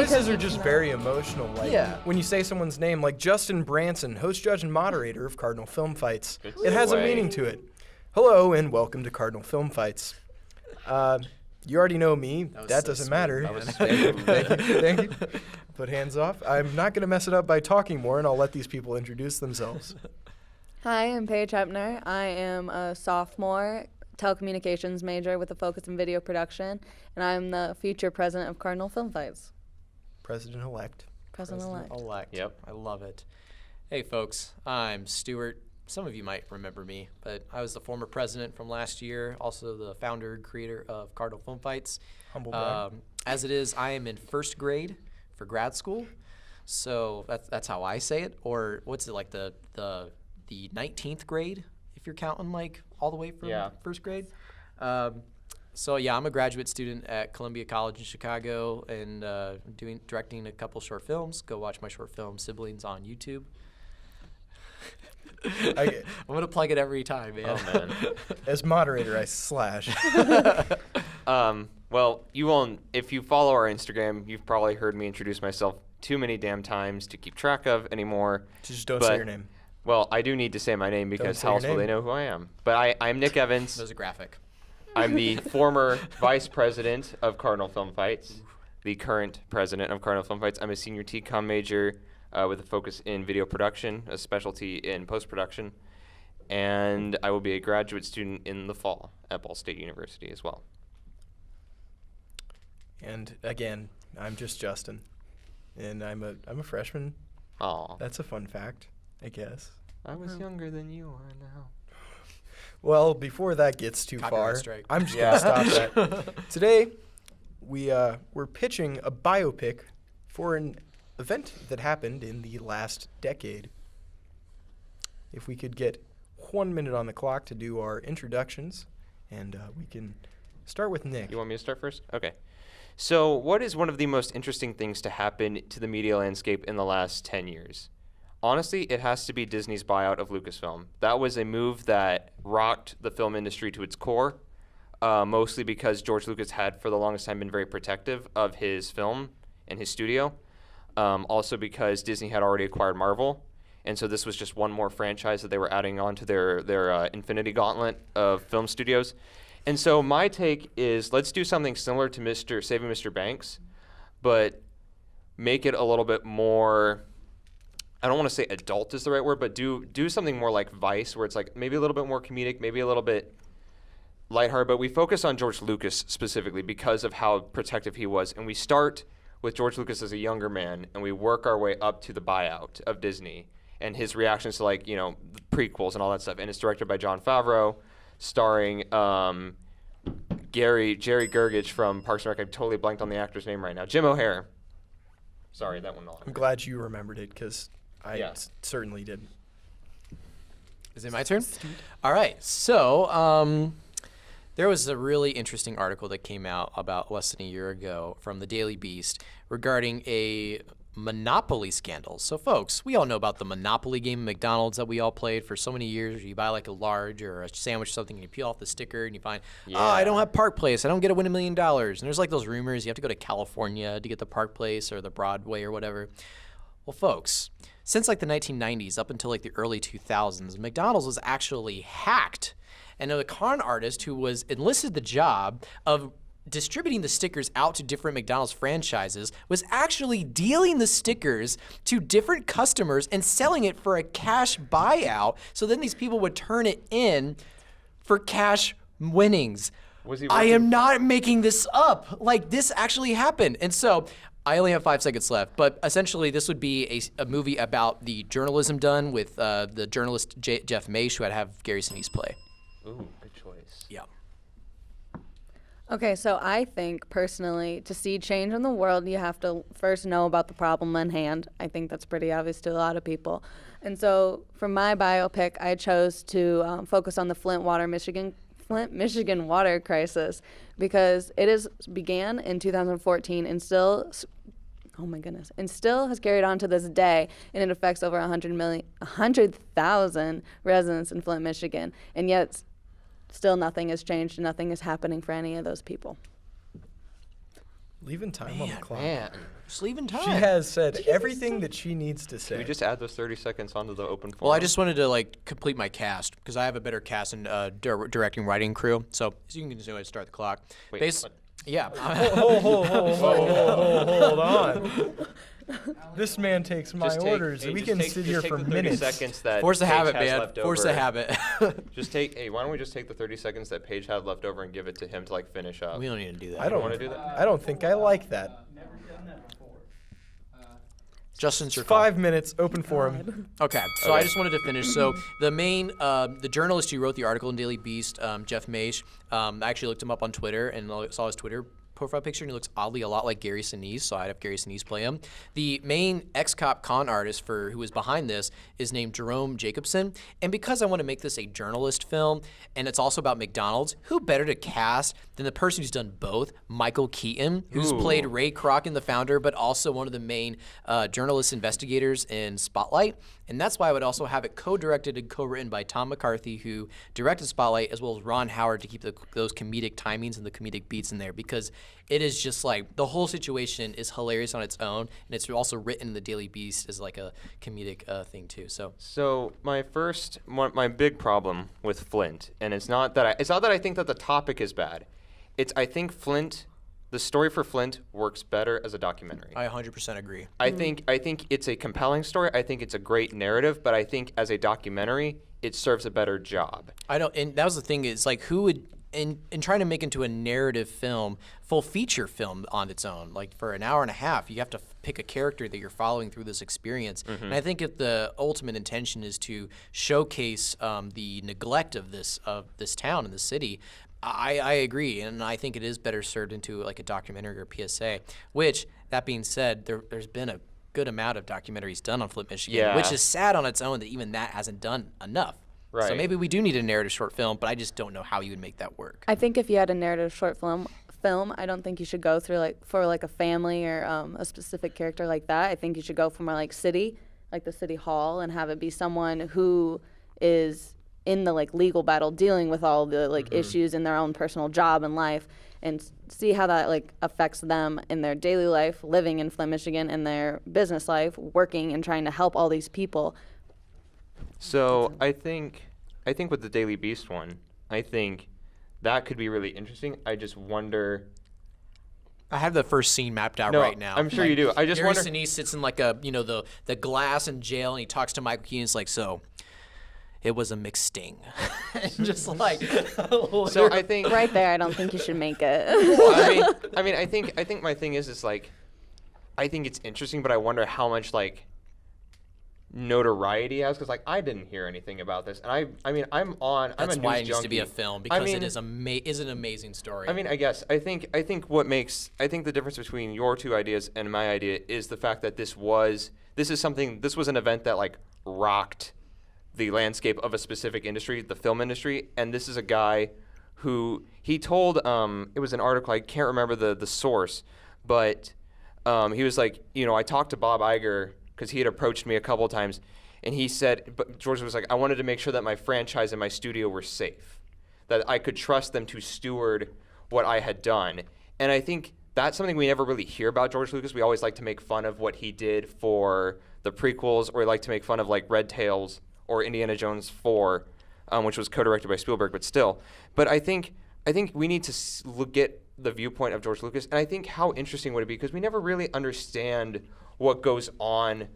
quizzes are just very emotional. Like Yeah. when you say someone's name, like Justin Branson, host, judge, and moderator of Cardinal Film Fights. It has a meaning to it. Hello and welcome to Cardinal Film Fights. You already know me. That doesn't matter. That was Thank you. Put hands off. I'm not going to mess it up by talking more, and I'll let these people introduce themselves. Hi, I'm Paige Hepner. I am a sophomore telecommunications major with a focus in video production, and I'm the future president of Cardinal Film Fights. President-elect. President-elect. Yep, I love it. Hey, folks, I'm Stuart. Some of you might remember me, but I was the former president from last year, also the founder and creator of Cardinal Film Fights. Humble brag. As it is, I am in first grade for grad school, so that's how I say it. Or what's it like the 19th grade, if you're counting like all the way from first grade? So yeah, I'm a graduate student at Columbia College in Chicago, and directing a couple short films. Go watch my short film Siblings on YouTube. I'm gonna plug it every time, man. Oh man. As moderator, I slash. Well, you won't. If you follow our Instagram, you've probably heard me introduce myself too many damn times to keep track of anymore. Just don't say your name. Well, I do need to say my name because how else will they know who I am? But I'm Nick Evans. There's a graphic. I'm the former vice president of Cardinal Film Fights, the current president of Cardinal Film Fights. I'm a senior TCOM major with a focus in video production, a specialty in post-production, and I will be a graduate student in the fall at Ball State University as well. And again, I'm just Justin, and I'm a freshman. Aw. That's a fun fact, I guess. I was younger than you are now. Well, before that gets too Copyright far, strike. I'm just gonna stop that. Today, we're pitching a biopic for an event that happened in the last decade. If we could get 1 minute on the clock to do our introductions, and we can start with Nick. You want me to start first? Okay. So what is one of the most interesting things to happen to the media landscape in the last 10 years? Honestly, it has to be Disney's buyout of Lucasfilm. That was a move that rocked the film industry to its core, mostly because George Lucas had for the longest time been very protective of his film and his studio. Also because Disney had already acquired Marvel, and so this was just one more franchise that they were adding on to their Infinity Gauntlet of film studios. And so my take is, let's do something similar to Saving Mr. Banks, but make it a little bit more, I don't want to say adult is the right word, but do something more like Vice, where it's like maybe a little bit more comedic, maybe a little bit lighthearted, but we focus on George Lucas specifically because of how protective he was. And we start with George Lucas as a younger man, and we work our way up to the buyout of Disney and his reactions to, like, you know, the prequels and all that stuff. And it's directed by Jon Favreau, starring Jerry Gergich from Parks and Rec. I totally blanked on the actor's name right now. Jim O'Hare. Sorry, that one. I'm glad you remembered it, because I certainly didn't. Is it my turn? All right. So there was a really interesting article that came out about less than a year ago from the Daily Beast regarding a Monopoly scandal. So, folks, we all know about the Monopoly game at McDonald's that we all played for so many years. You buy like a large or a sandwich or something, and you peel off the sticker, and you find, I don't have Park Place. I don't get to win $1 million. And there's like those rumors you have to go to California to get the Park Place or the Broadway or whatever. Well, folks, since like the 1990s up until like the early 2000s, McDonald's was actually hacked. And a con artist who was enlisted the job of distributing the stickers out to different McDonald's franchises was actually dealing the stickers to different customers and selling it for a cash buyout. So then these people would turn it in for cash winnings. I am not making this up. Like, this actually happened. And so I only have 5 seconds left, but essentially this would be a movie about the journalism done with the journalist Jeff Mace, who had to have Gary Sinise play. Ooh, good choice. Yeah. Okay, so I think personally, to see change in the world, you have to first know about the problem in hand. I think that's pretty obvious to a lot of people. And so for my biopic, I chose to focus on the Flint, Michigan water crisis, because it began in 2014 and still, oh my goodness, and still has carried on to this day, and it affects over 100,000 residents in Flint, Michigan, and yet still nothing has changed and nothing is happening for any of those people. Leaving time on the clock. Man. Just leaving time. She has said everything that she needs to say. Can we just add those 30 seconds onto the open forum? Well, I just wanted to like complete my cast because I have a better cast and directing, writing crew. So you can just go ahead and start the clock. Wait, what? Yeah. Hold on. This man takes my Just take- orders. hey, We just can take- sit just here take for the 30 minutes. seconds that Force the Paige habit, has man. left Force the over. habit. Just take. Hey, why don't we just take the 30 seconds that Paige had left over and give it to him to like finish up? We don't need to do that. I don't want to do that. I don't think I like that. Justin's your call. 5 minutes, open forum. Okay, so I just wanted to finish. So the main, the journalist who wrote the article in Daily Beast, Jeff Maish, I actually looked him up on Twitter and saw his Twitter profile picture, and he looks oddly a lot like Gary Sinise, so I'd have Gary Sinise play him. The main ex-cop con artist who is behind this is named Jerome Jacobson, and because I want to make this a journalist film, and it's also about McDonald's, who better to cast than the person who's done both, Michael Keaton, who's played Ray Kroc in The Founder, but also one of the main journalist investigators in Spotlight. And that's why I would also have it co-directed and co-written by Tom McCarthy, who directed Spotlight, as well as Ron Howard to keep those comedic timings and the comedic beats in there, because it is just like the whole situation is hilarious on its own, and it's also written in the Daily Beast as like a comedic thing too. So my big problem with Flint, and it's not that I think that the topic is bad. I think the story for Flint works better as a documentary. I 100% agree. I think it's a compelling story. I think it's a great narrative, but I think as a documentary, it serves a better job. And that was the thing, is like who would in trying to make into a narrative film, full feature film on its own, like for an hour and a half, you have to pick a character that you're following through this experience. And I think if the ultimate intention is to showcase the neglect of this town and the city, I agree, and I think it is better served into like a documentary or PSA. Which, that being said, there's been a good amount of documentaries done on Flint, Michigan, which is sad on its own that even that hasn't done enough. Right. So maybe we do need a narrative short film, but I just don't know how you would make that work. I think if you had a narrative short film, I don't think you should go through for a family or a specific character like that. I think you should go for more like city, like the city hall, and have it be someone who is in the legal battle, dealing with all the issues in their own personal job and life, and see how that affects them in their daily life, living in Flint, Michigan, and their business life, working and trying to help all these people. So I think with the Daily Beast one, I think that could be really interesting. I just wonder. I have the first scene mapped out No, right now. I'm sure you do. I just Gary wonder. Sinise sits in the glass in jail, and he talks to Michael Keaton. It's like, so it was a mixed sting. Just like So I think. Right there, I don't think you should make it. I think my thing is I think it's interesting, but I wonder how much notoriety it has, because I didn't hear anything about this, and I'm a news That's why it needs to be a junkie. film, because it is an amazing story. I guess I think the difference between your two ideas and my idea is the fact that this was an event that rocked the landscape of a specific industry, the film industry, and this is a guy who he told it was an article, I can't remember the source, but he was I talked to Bob Iger because he had approached me a couple of times, and he said, but George was like, I wanted to make sure that my franchise and my studio were safe, that I could trust them to steward what I had done. And I think that's something we never really hear about George Lucas. We always like to make fun of what he did for the prequels, or we like to make fun of Red Tails or Indiana Jones 4, which was co-directed by Spielberg, but still. But I think we need to look at the viewpoint of George Lucas, and I think how interesting would it be, because we never really understand what goes on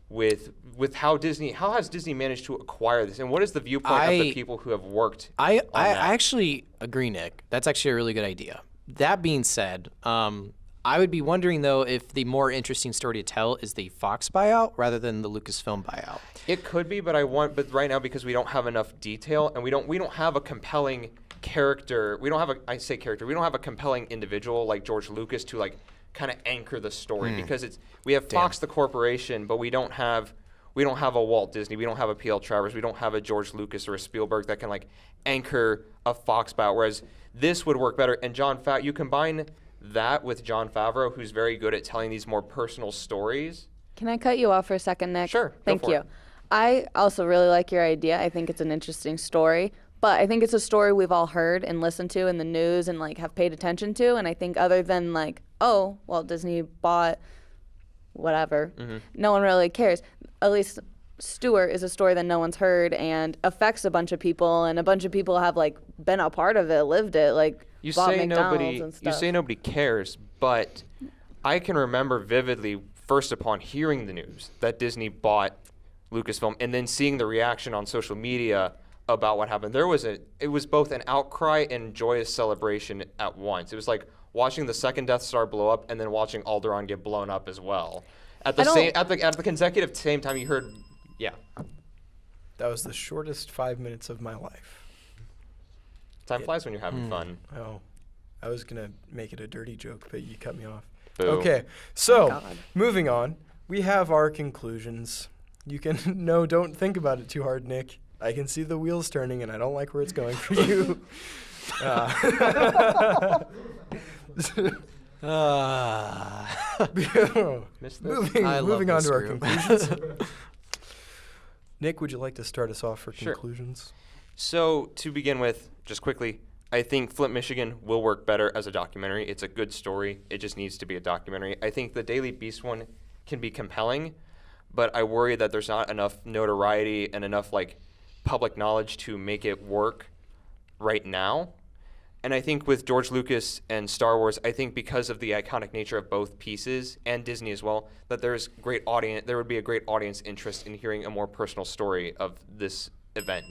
with how has Disney managed to acquire this, and what is the viewpoint of the people who have worked on that? I actually agree, Nick. That's actually a really good idea. That being said, I would be wondering though if the more interesting story to tell is the Fox buyout rather than the Lucasfilm buyout. It could be, but right now, because we don't have enough detail, and we don't have a compelling character. We don't have a compelling individual like George Lucas to kind of anchor the story, because we have Fox the corporation, but we don't have a Walt Disney, we don't have a P.L. Travers, we don't have a George Lucas or a Spielberg that can anchor a Fox buyout, whereas this would work better. And you combine that with Jon Favreau, who's very good at telling these more personal stories. Can I cut you off for a second, Nick? Sure. Thank you. I also really like your idea. I think it's an interesting story, but I think it's a story we've all heard and listened to in the news and have paid attention to. And I think other than Disney bought whatever. No one really cares. At least Stewart is a story that no one's heard and affects a bunch of people, and a bunch of people have like been a part of it, lived it, like You bought say McDonald's nobody. and stuff. You say nobody cares, but I can remember vividly, first upon hearing the news that Disney bought Lucasfilm, and then seeing the reaction on social media about what happened. It was both an outcry and joyous celebration at once. It was like watching the second Death Star blow up, and then watching Alderaan get blown up as well. At the consecutive same time, you heard, yeah. That was the shortest 5 minutes of my life. Time flies when you're having fun. Oh, I was gonna make it a dirty joke, but you cut me off. Boo. Okay, so God. moving on, we have our conclusions. You can no, don't think about it too hard, Nick. I can see the wheels turning, and I don't like where it's going for you. Missed this? Moving on this to our group. conclusions. Nick, would you like to start us off for Sure. conclusions? So to begin with, just quickly, I think Flint, Michigan will work better as a documentary. It's a good story. It just needs to be a documentary. I think the Daily Beast one can be compelling, but I worry that there's not enough notoriety and enough like public knowledge to make it work right now. And I think with George Lucas and Star Wars, I think because of the iconic nature of both pieces, and Disney as well, that there would be a great audience interest in hearing a more personal story of this event.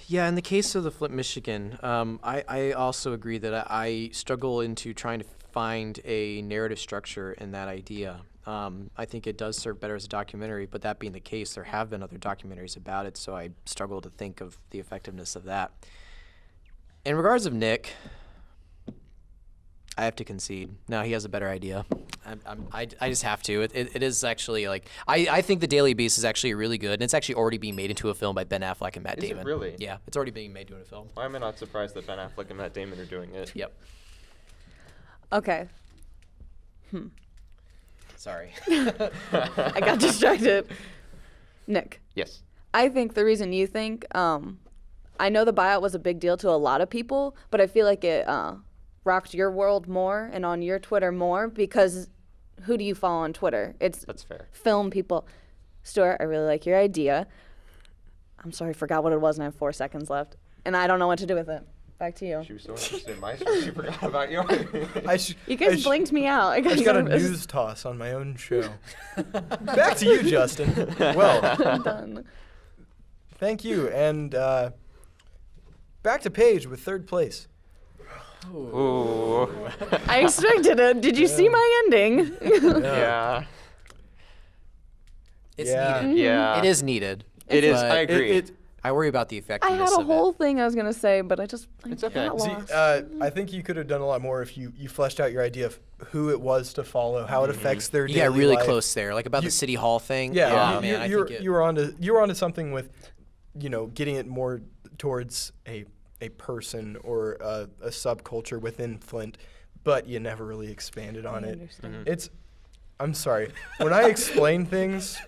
Yeah, in the case of the Flint, Michigan, I also agree that I struggle into trying to find a narrative structure in that idea. I think it does serve better as a documentary, but that being the case, there have been other documentaries about it, so I struggle to think of the effectiveness of that. In regards of Nick, I have to concede. No, he has a better idea. I just have to. It is actually like I think the Daily Beast is actually really good, and it's actually already being made into a film by Ben Affleck and Matt Is it Damon. really? Yeah, it's already being made into a film. Why am I not surprised that Ben Affleck and Matt Damon are doing it? Yep. Okay. Sorry. I got distracted. Nick, Yes. I think the reason you think, I know the buyout was a big deal to a lot of people, but I feel like it rocked your world more and on your Twitter more because who do you follow on Twitter? It's That's fair. film people. Stuart, I really like your idea. I'm sorry, forgot what it was and I have 4 seconds left. And I don't know what to do with it. Back to you. She was so interested in my story, she forgot about yours. You guys blinked me out. I I got just got a nervous. news toss on my own show. Back to you, Justin. Well, I'm done. thank you. And back to Paige with third place. Ooh. I expected it. Did you see my ending? Yeah. It's Yeah. needed. Yeah. It is needed. It is. but I agree. I worry about the I effectiveness had a of whole it. thing I was gonna say, but I It's okay. got See, lost. I think you could have done a lot more if you fleshed out your idea of who it was to follow, how it affects their You daily got really life. close there, like about You- the City Hall thing. Yeah, Oh, man, I you think were onto something with, getting it more towards a person or a subculture within Flint, but you never really expanded on I it. understand. I'm sorry. When I explain things,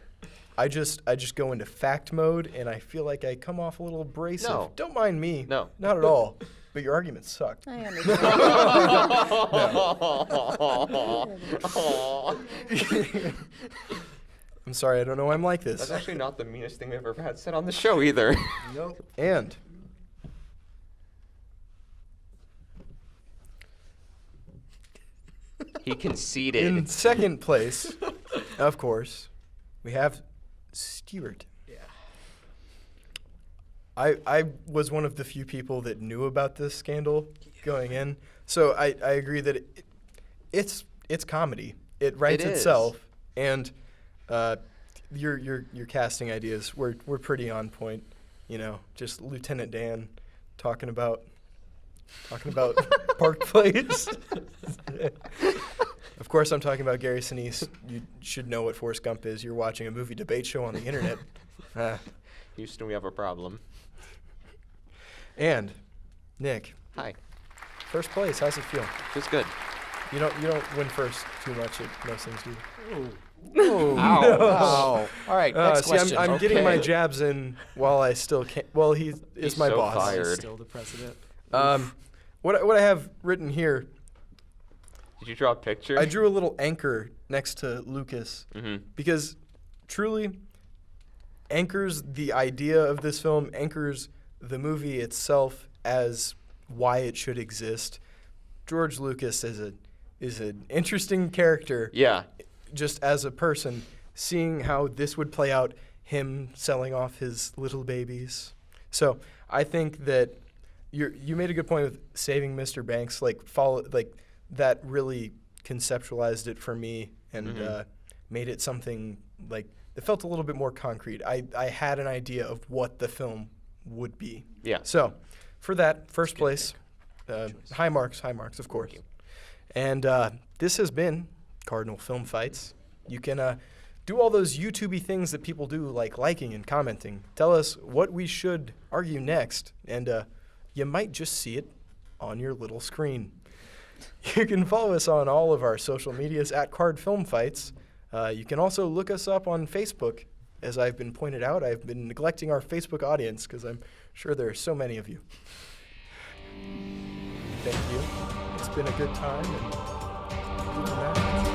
I just go into fact mode, and I feel like I come off a little abrasive. No. Don't mind me. No. Not at all. But your argument sucked. I understand. I'm sorry. I don't know why I'm like That's this. actually not the meanest thing we've ever had said on the show either. Nope. And He conceded. in second place, of course, we have Stewart. Yeah. I was one of the few people that knew about this scandal going in, so I agree that it's comedy. It writes It is. itself, and your casting ideas were pretty on point. Just Lieutenant Dan talking about Park Place. Of course, I'm talking about Gary Sinise. You should know what Forrest Gump is. You're watching a movie debate show on the internet. Houston, we have a problem. And Nick, Hi. first place. How's it feel? Feels good. You don't win first too much at most things, do you? Ow. Ow. All right, next See, question. I'm getting my Okay. jabs in while I still can. Well, he is He's my so boss. fired. Still the president. What I have written here Did you draw a picture? I drew a little anchor next to Lucas because truly anchors the idea of this film, anchors the movie itself as why it should exist. George Lucas is an interesting character. Yeah. Just as a person, seeing how this would play out, him selling off his little babies. So I think that you made a good point with saving Mr. Banks. That really conceptualized it for me and made it something like it felt a little bit more concrete. I had an idea of what the film would be. Yeah. So for that, first place, high marks, of course. And this has been Cardinal Film Fights. You can do all those YouTube-y things that people do, like liking and commenting. Tell us what we should argue next, and you might just see it on your little screen. You can follow us on all of our social medias at Card Film Fights. You can also look us up on Facebook. As I've been pointed out, I've been neglecting our Facebook audience because I'm sure there are so many of you. Thank you. It's been a good time. And